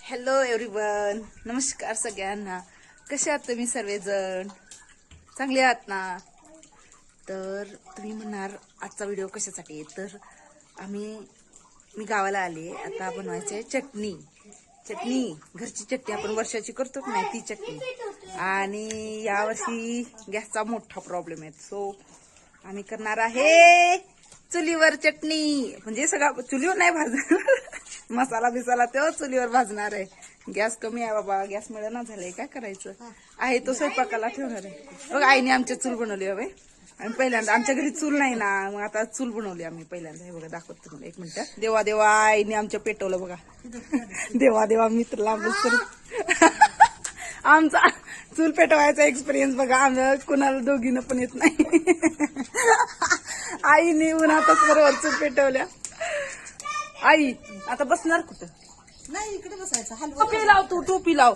Hello everyone, नमस्कार सगळ्यांना. कसे आहात तुम्ही सर्वजण? चांगले आहात ना? तर तुम्ही म्हणणार आजचा व्हिडिओ कशासाठी आहे? तर मी गावाला आले, आता बनवायचे चटणी. घरची चटणी आपण वर्षाची करतो की नाही ती चटणी. आणि यावर्षी गॅसचा मोठा प्रॉब्लेम आहे, सो आम्ही करणार आहे चुलीवर चटणी. म्हणजे सगळं चुलीवर नाही भाजणार, मसाला बिसाला तो चुलीवर भाजणार आहे. गॅस कमी आहे बाबा, गॅस मिळेना झालंय, काय करायचं आहे. तो स्वयंपाकाला ठेवणार आहे. बघ आईने आमच्या चूल बनवली हवे. आणि पहिल्यांदा आमच्या घरी चूल नाही ना, मग आता चूल बनवली आम्ही पहिल्यांदा. हे बघा दाखवतो तुम्हाला, एक मिनिट. देवा देवा, आईने आमच्या पेटवलं बघा. देवा देवा, मित्र लांब आमचा चूल पेटवायचा एक्सपिरियन्स बघा. आम्हाला कुणाला दोघीनं पण येत नाही. आईने उन्हातच बरोबर चूल पेटवल्या. आई आता बसणार कुठं? नाही, इकडे बसायचं. टोपी लाव, तू टोपी लाव,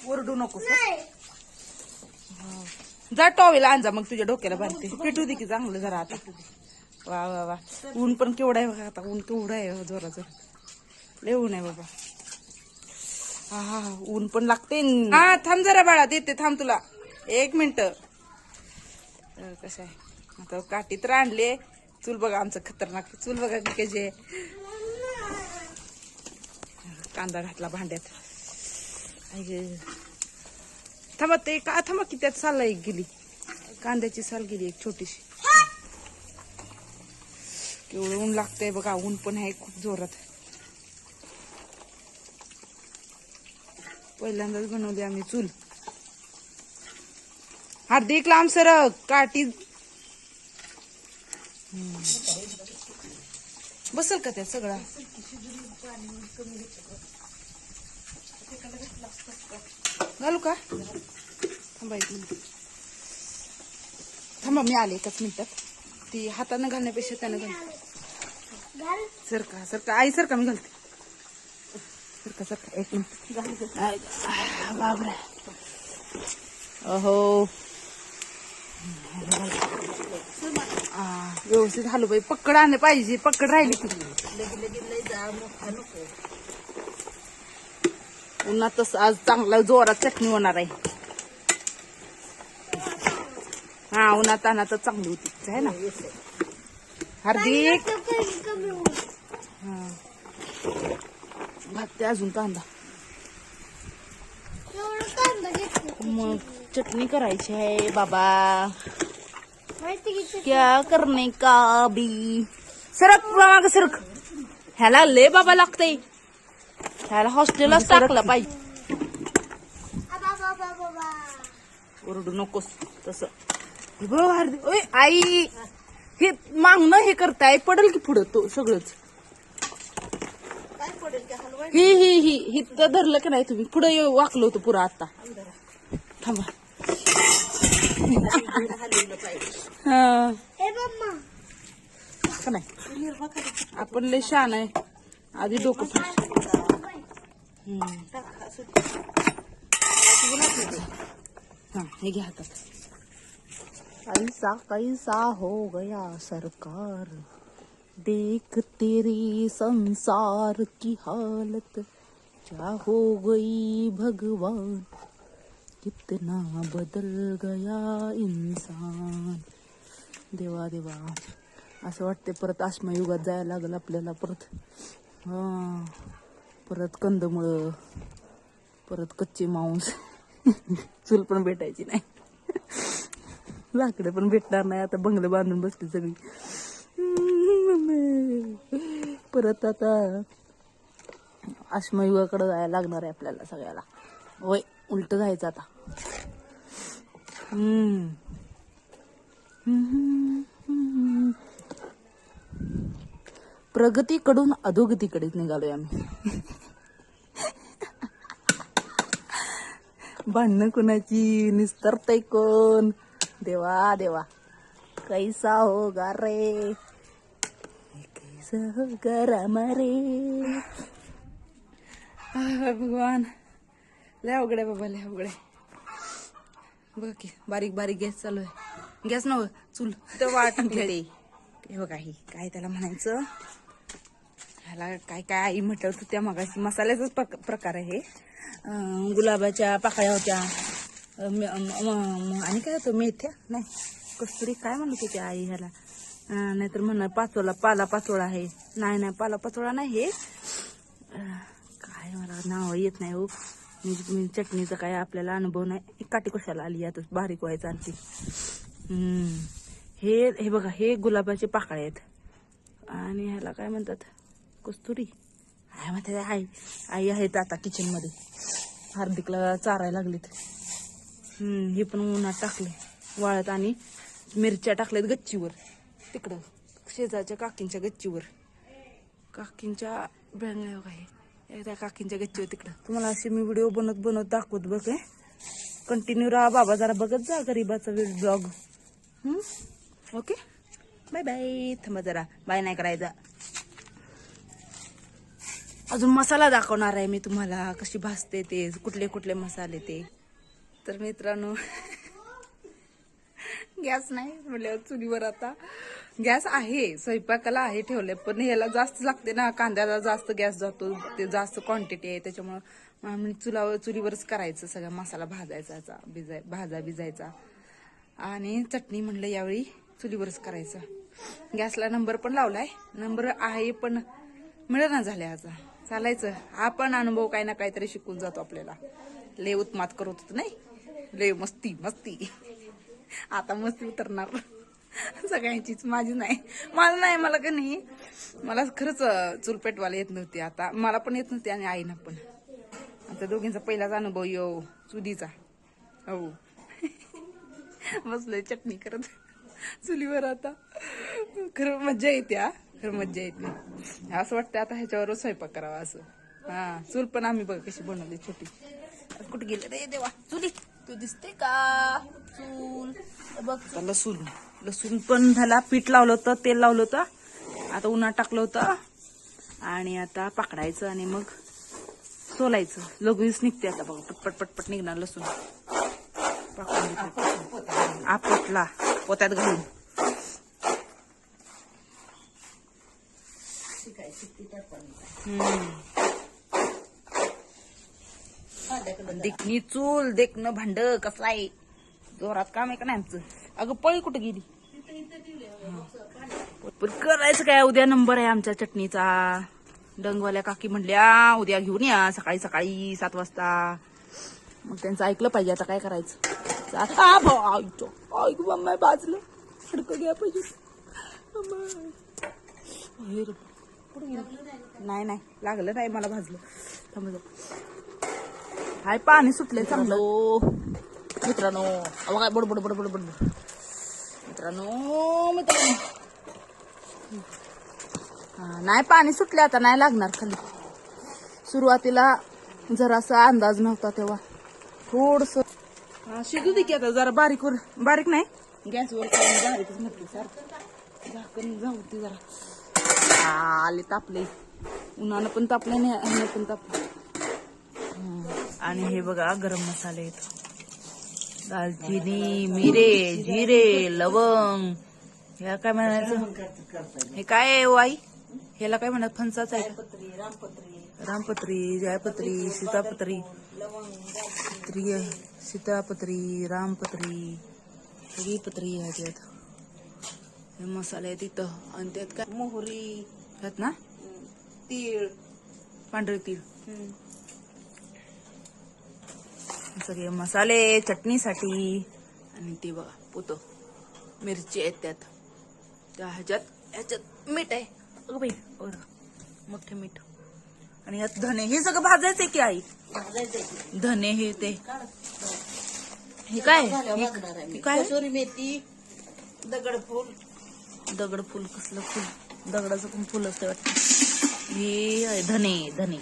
ओरडू नको. जा टॉवेल आणजा, मग तुझ्या डोक्याला बांधते. पेटू दे की चांगलं जरा आता. वा वा वा, ऊन पण केवढा आहे बघा आता. ऊन केवढा आहे, जोरात लय ऊन आहे बाबा. हा ऊन पण लागते. हा थांब जरा बाळा, देते थांब तुला 1 मिनिट. कसं आहे आता, काठी तर आणले. चूल बघा आमचं खतरनाक चूल बघा की कशी. कांदा घातला भांड्यात. थांबा ते का, थांबा की त्यात साल एक गेली, कांद्याची साल गेली एक छोटीशी. केवढं ऊन लागतंय बघा, ऊन पण आहे खूप जोरात. पहिल्यांदाच बनवली आम्ही चूल. हार्दिक लांब सरक, काठी बसल का त्यात सगळा? घालू का? थांबा 1 मिनिट. थांबा मी आले 1 मिनिटात. ती हातानं घालण्यापेक्षा त्यानं घाल. सरका आई, सरका मी घालते. सरका 1 मिनिट. बाबरे, अहो व्यवस्थित हालू बाई. पकड आणले पाहिजे, पकड राहिली की उन्हातच आज चांगला जोरात चटणी होणार आहे. हा उन्हात तानातच चांगली होती आहे ना. हार्दिक घालते अजून कांदा. मग चटणी करायची आहे बाबा, क्या करने का बी. सरक माग सरक. ह्याला लय बाबा लागतंय, ह्याला हॉस्टेलच टाकलं पाहिजे. ओरडू नकोस तसं. ओय आई, हे मागणं हे करताय, पडेल की पुढं तो सगळंच. काय पडेल की हलवा. ही तर धरलं की नाही तुम्ही, पुढे वाकलं होतं पुरा. आता थांबा. हा का नाही, आपण लय शहाण आहे. आधी डोकं हा हे घ्या हातात. कैसा हो गया सरकार, देख तेरी संसार की हालत, क्या हो गई भगवान, कितना बदल गया इंसान. देवा देवा, असं वाटते परत अश्मयुगात जायला लागल आपल्याला. परत कंदमुळं, परत कच्चे मांस. चूल पण भेटायची नाही, लाकडे पण भेटणार नाही. आता बंगले बांधून बसली सगळी. परत आता अश्मयुगाकडे जायला लागणार आहे आपल्याला सगळ्याला. होय, उलट जायचं आता. प्रगतीकडून अधोगतीकडेच निघालोय आम्ही. भांडणं कुणाची, निस्तरतय कोण. देवा देवा, कैसा होगा रे, कैसा होगा रामा रे. भगवान, लय अवघड आहे बाबा, लय अवघड आहे. बघ की बारीक बारीक गॅस चालू आहे. गॅस नव चूल तर वाट. हे बघा, ही काय त्याला म्हणायचं, ह्याला काय काय आई म्हटलं होतं त्या मगाशी मसाल्याचाच प्रकार आहे हे. गुलाबाच्या पाकळ्या होत्या, आणि काय होतं मेथ्या नाही कस्तुरी काय म्हणत होती आई ह्याला, नाहीतर म्हणणार पाला पाचोळा आहे. नाही पाला पाचोळा नाही हे, काय मला नाव येत नाही हो. मी चटणीचा काय आपल्याला अनुभव नाही. काठी कशाला आली आता बारीक व्हायचं आणखी. हे बघा हे गुलाबाचे पाकळे आहेत आणि ह्याला काय म्हणतात कस्तुरी काय म्हणतात. आई आहेत आता किचन मध्ये, हार्दिकला चारायला लागलीत. हे पण उन्हात टाकले वाळत आणि मिरच्या टाकल्यात गच्चीवर तिकडं शेजारच्या काकींच्या गच्चीवर. काकींच्या बँगल्या काय त्या काकींच्या गच्चीवर तिकडं. तुम्हाला असे मी व्हिडिओ बनवत दाखवत बघ. कंटिन्यू राहा बाबा, जरा बघत जा गरीबाचा ब्लॉग. Okay bye bye. थांबा जरा बाय नाही करायचा. अजून मसाला दाखवणार आहे मी तुम्हाला कशी भाजते ते, कुठले कुठले मसाले ते. तर मित्रांनो गॅस नाही म्हटल्यावर चुलीवर आता गॅस आहे, स्वयंपाकाला आहे ठेवलंय, पण ह्याला जास्त लागते ना, कांद्याला जास्त गॅस जातो, ते जास्त क्वांटिटी आहे त्याच्यामुळं आम्ही चुलीवरच करायचं सगळा मसाला भाजायचा भिजायचा. आणि चटणी म्हणलं यावेळी चुलीवरच करायचं. गॅसला नंबर पण लावलाय, नंबर आहे पण मिळेना झाले आता. चालायचं, हा पण अनुभव काही ना काहीतरी शिकून जातो आपल्याला. लय उत्मात करत होत नाही, लय मस्ती आता मस्ती उतरणार सगळ्यांचीच, माझी नाही. मला का नाही, मला खरंच चूल पेटवायला येत नव्हती. आता मला पण येत नव्हती आणि आईना पण. आता दोघींचा पहिलाच अनुभव येऊ चुलीचा. हो बसलोय चटणी करत चुलीवर. आता खरं मज्जा येते, खरं मज्जा येते. असं वाटतं आता ह्याच्यावर स्वयंपाक करावा असं. चूल पण आम्ही बघ कशी बनवली छोटी. कुठे गेले रे देवा चुली, तू दिसते का चूल बघ. लसूण पण झाला, पीठ लावलं होतं, तेल लावलं होतं, आता उन्हात टाकलं होतं आणि आता पकडायचं आणि मग सोलायचं. लगेच निघते आता बघा, पटपट निघणार लसूण. आपटला पोत्यात घालून. देखणी चूल देखणं भांड कसं आहे, जोरात काम आहे का नाही आमचं. अगं पळी कुठं गेली. पण करायचं काय, उद्या नंबर आहे आमच्या चटणीचा. डंगवाल्या काकी म्हणल्या उद्या घेऊन या सकाळी 7 वाजता. मग त्यांचं ऐकलं पाहिजे. आता काय करायचं. मम्मा बाजलं खडकं घ्या पाहिजे. नाही लागलं नाही मला, भाजलं. थांब हाय पाणी सुटले चांगलं मित्रांनो. काय बडबड मित्रांनो नाही पाणी सुटले आता, नाही लागणार खाली. सुरुवातीला जरासा अंदाज नव्हता तेव्हा थोडस शिजू दे की आता जरा बारीक नाही गॅसवर बारीकच म्हटलं सारखं. झाकण जाऊ जरा. आले तापले, उन्हानं पण तापले आणि पण तापले. आणि हे बघा गरम मसाले आहेत, दालचिनी, मिरे, जिरे, लवंग. ह्या काय म्हणायचं, हे काय आहे आई, ह्याला काय म्हणत, फणसाच आहे का? रामपत्री, जायपत्री, सीतापत्री, सीतापत्री, रामपत्री, सगळी पत्री आहे त्यात. हे मसाले आहेत इथं. आणि त्यात काय मोहरी त्यात ना, तीळ, पांढरे तीळ, सगळे मसाले चटणीसाठी. आणि ते बघा पोतं मिरची आहेत त्यात. त्या ह्याच्यात मीठ आहे अगं बाई, मोठे मीठ. आणि यात धने, हे सगळं भाजायचंय की आई, धने हे ते. हे काय कसुरी मेथी, दगडफूल कसलं फुल, दगडाचं पण फुल असतं वाटतं. हे आहे धने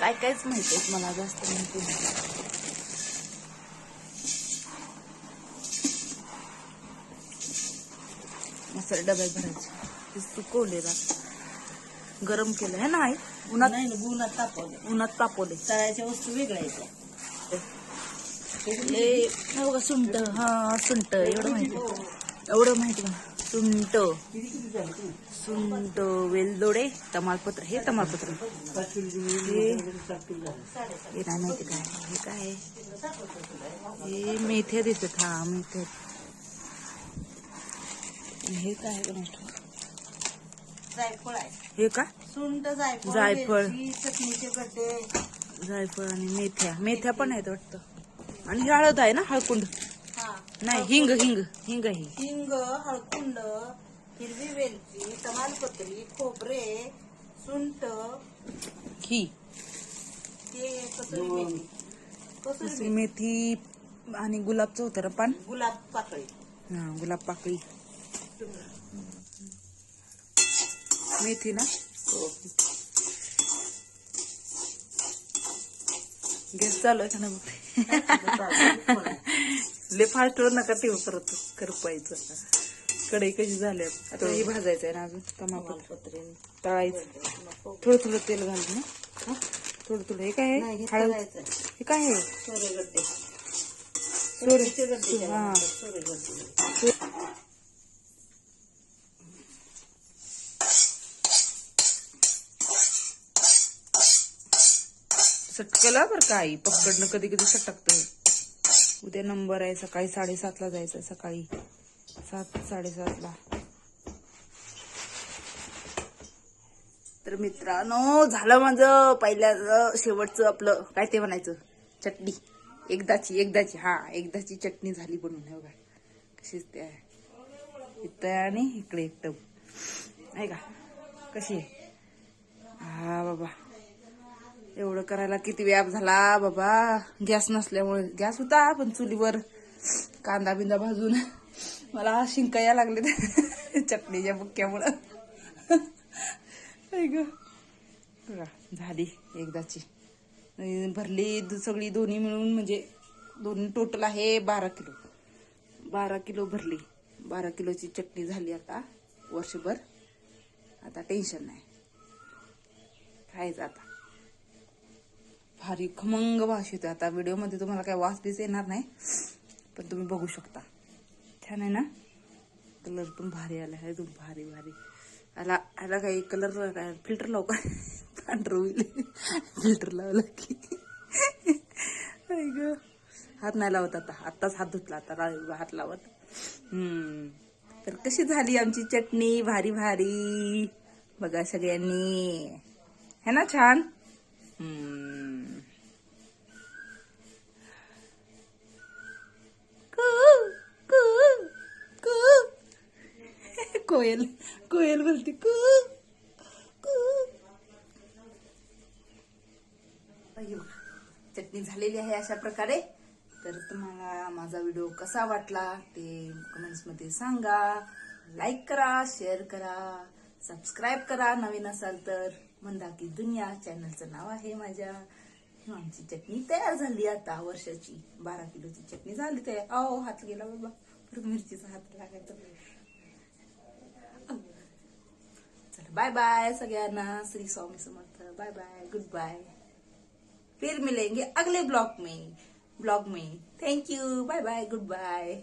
कायच माहिती आहे मला, जास्त माहिती नाही. मसाले डब्यात भरायचे, ते सुकवले गरम केलं है ना आई, उन्हात तापवले. तळायच्या वस्तू वेगळ्या आहेत. बघा सुंट, सुंट एवढं माहिती, सुंट सुंट वेलदोडे तमालपत्र. हे तमालपत्र हे नाही माहिती काय हे काय आहे? हे मेथ्या दिसत. हा मेथ्या. हे काय आहे कोणास ठाऊक. जायफळ आहे. हे का? सुंठ, जायफळ, जायफळ. वेलची, चटणीचे गड्डे. जायफळ आणि मेथ्या पण आहेत वाटतं. आणि ही हळद आहे ना, हळकुंड. हा. नाही, हिंग हिंग हिंग ही. हिंग, हळकुंड, हिरवी वेलची, तमालपत्री, खोबरे, सुंठ, ही हे कसुरी मेथी. कसुरी कसुरी मेथी, मेथी आणि गुलाबचं होतं ना पान. गुलाब पाकळी. हा गुलाब पाकळी. मेथी ना. गॅस चालू आहे का ना बघ. ले फास्टवर नका ठेव परत करपायचं. कढई कशी झाली आता. हे भाजायचं आहे ना अजून. तमालपत्र तळायचं. थोडं थोडं तेल घालून ना. थोडं थोडं. हे काय आहे? हळद. हे काय आहे? सोरेगड्डे. सोरे. गड्डे. हा. सोरेगड्डे. सटकला बरं का आई. पकडणं कधी कधी सटकतं. उद्या नंबर आहे. सकाळी 7:30ला जायचं. सकाळी 7-7:30ला. तर मित्रांनो झालं माझं पहिल्या शेवटचं आपलं काय ते म्हणायचं चटणी. एकदाची हा एकदाची चटणी झाली बनवून. हे बघा कशीच ते आहे. इथं आणि इकडे एक टब आहे का. कशी आहे. हा बाबा एवढं करायला किती व्याप झाला बाबा. गॅस नसल्यामुळे. गॅस होता पण चुलीवर कांदा बिंदा भाजून मला शिंका या लागले चटणीच्या बुक्क्यामुळं. झाली एकदाची. भरली सगळी दोन्ही मिळून. म्हणजे दोन्ही टोटल आहे 12 किलो. 12 किलो भरली. 12 किलोची चटणी झाली आता वर्षभर. आता टेन्शन नाही खायचं आता. भारी खमंग वास येतो. आता व्हिडिओमध्ये तुम्हाला काय वास बीस येणार नाही पण तुम्ही बघू शकता. छान आहे ना. कलर पण भारी आला आहे. एकदम भारी भारी आला काही कलर. काय फिल्टर लावू का. पांढरं होईल. फिल्टर लावलं की. हात नाही लावत आता. आत्ताच हात धुतला. आता हात लावत. तर कशी झाली आमची चटणी. भारी भारी बघा सगळ्यांनी. है ना छान. कोयल कोयल बोलते कू कू. चटणी झालेली आहे अशा प्रकारे. तर तुम्हाला माझा व्हिडिओ कसा वाटला ते कमेंट्स मध्ये सांगा. लाईक करा, शेअर करा, सबस्क्राईब करा नवीन असाल तर. मंदाकी दुनिया चॅनलचं नाव आहे माझ्या. आमची चटणी तयार झाली आता वर्षाची. 12 किलोची चटणी झाली तयार. अहो हात गेला बाबा. परत मिरचीचा हात लागायचा. चला बाय बाय सगळ्यांना. Shri Swami Samarth. Bye bye. Goodbye. फिर मिलेंगे अगले ब्लॉग में. Thank you. Bye bye. Good bye.